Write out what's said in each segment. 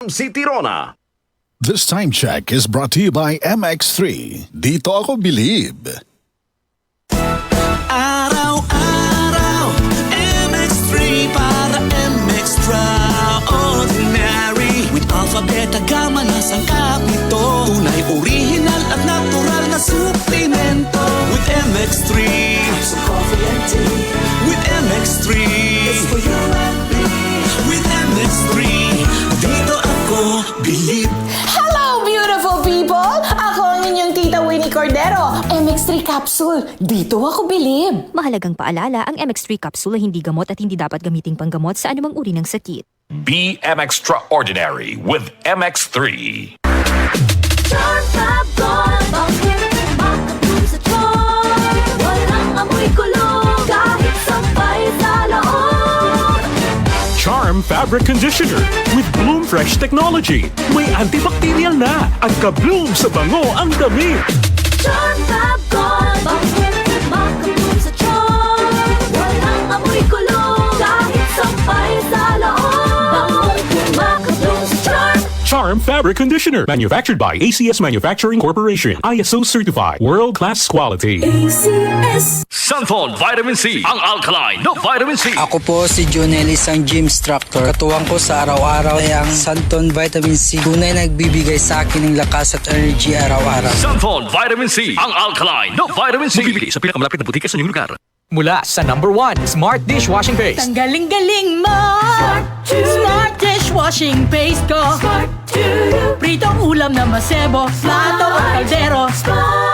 City Rona. This time check is brought to you by MX3. Dito ako believe. Araw-araw, MX3 para MX-Traordinary. With Alpha, Beta, Gamma na sangkap nito. Tunay, original at natural na suplemento. With MX3, some coffee and tea. With MX3, it's for you and me. With MX3, dito ako believe. Hello, beautiful people! Ako ang inyong tita Winnie Cordero. MX3 Capsule. Dito ako bilib. Mahalagang paalala, ang MX3 capsule ay hindi gamot at hindi dapat gamiting panggamot sa anumang uri ng sakit. Be Extraordinary with MX3. Charm Fabric Conditioner with Bloom Fresh Technology. May antibacterial na at ka-bloom sa bango ang damit. Charm Fab Gold Makabloom sa charm. Walang amoy kulong kahit sampay sa loob. Makabloom sa charm. Charm Fabric Conditioner. Manufactured by ACS Manufacturing Corporation. ISO certified. World-class quality. ACS. Sunfall Vitamin C, ang alkaline no vitamin C. Ako po si Junel, isang gym instructor. Katuwang ko sa araw-araw ay ang Santon Vitamin C. Tunay nagbibigay sa akin ng lakas at energy araw-araw. Sunfall Vitamin C, ang alkaline no vitamin C. Bibili sa pinakamalapit na butika sa inyong lugar. Mula sa number 1, Smart Dishwashing Paste. Ang galing-galing mo! Smart dishwashing paste ko. Pritong ulam na masebo, plato o kaldero.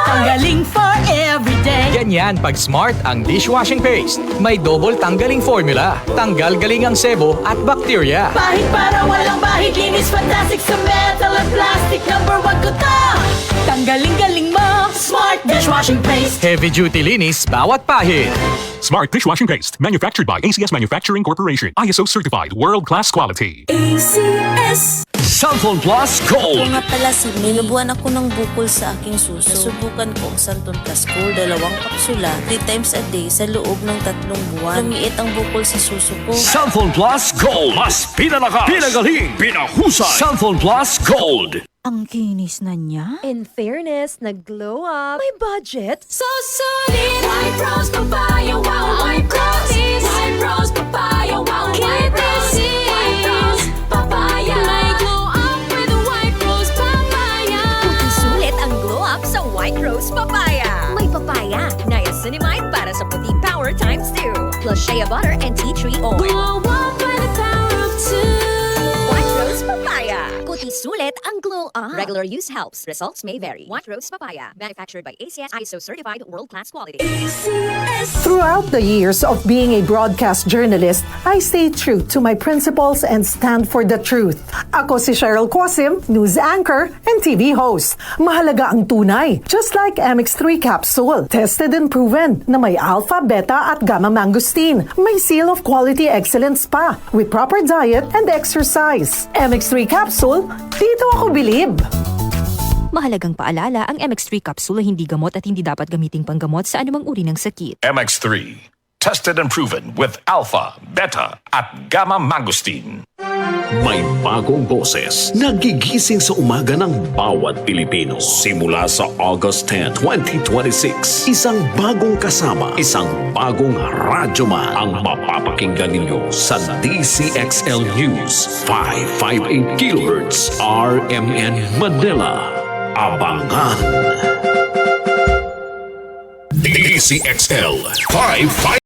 Tanggaling for everyday. Ganyan pag Smart ang dishwashing paste. May double tanggaling formula. Tanggal galing ang sebo at bakterya. Bahid para walang bahid, linis fantastic sa metal at plastic. Number 1 ko to! Tanggaling-galing mo! Smart dishwashing paste. Heavy duty linis bawat pahid. Smart Dishwashing Paste. Manufactured by ACS Manufacturing Corporation. ISO certified. World-class quality. ACS. Sunfall Plus Ako Gold. nga pala si May. Nabuhan ako ng bukol sa aking suso. Nasubukan ko ang Santon Plus Gold, 2 kapsula, 3 times a day sa loob ng 3 buwan. Lumiit ang bukol sa suso ko. Sunfall Plus Gold. Mas pinalakas, pinagaling, pinahusay. Sunfall Plus Gold. Ang kinis na niya. In fairness, nag-glow up. May budget. So solid, White Rose Papaya, wow, White Rose. White Rose Papaya, wow, White Rose. White Rose Papaya. May glow up with the White Rose Papaya. Sulit ang glow up sa White Rose Papaya. May papaya, niacinamide para sa puti power times 2. Plus shea butter and tea tree oil. Glow up with the power of 2. White Rose Papaya. Kuti sulit ang glow up. Regular use helps. Results may vary. White Rose Papaya. Manufactured by ACS ISO certified world-class quality. Throughout the years of being a broadcast journalist, I stayed true to my principles and stand for the truth. Ako si Cheryl Quasim, news anchor and TV host. Mahalaga ang tunay, just like MX3 capsule. Tested and proven na may alpha, beta at gamma mangosteen. May seal of quality excellence pa with proper diet and exercise. MX3 capsule, dito ako bilib. Mahalagang paalala, ang MX3 capsule ay hindi gamot at hindi dapat gamiting panggamot sa anumang uri ng sakit. MX3. Tested and proven with alpha, beta at gamma mangosteen. May bagong boses nagigising sa umaga ng bawat Pilipino. Simula sa August 10, 2026, isang bagong kasama, isang bagong radyoman ang mapapakinggan ninyo sa DCXL News 558 kHz RMN Manila. Abangan! DCXL 558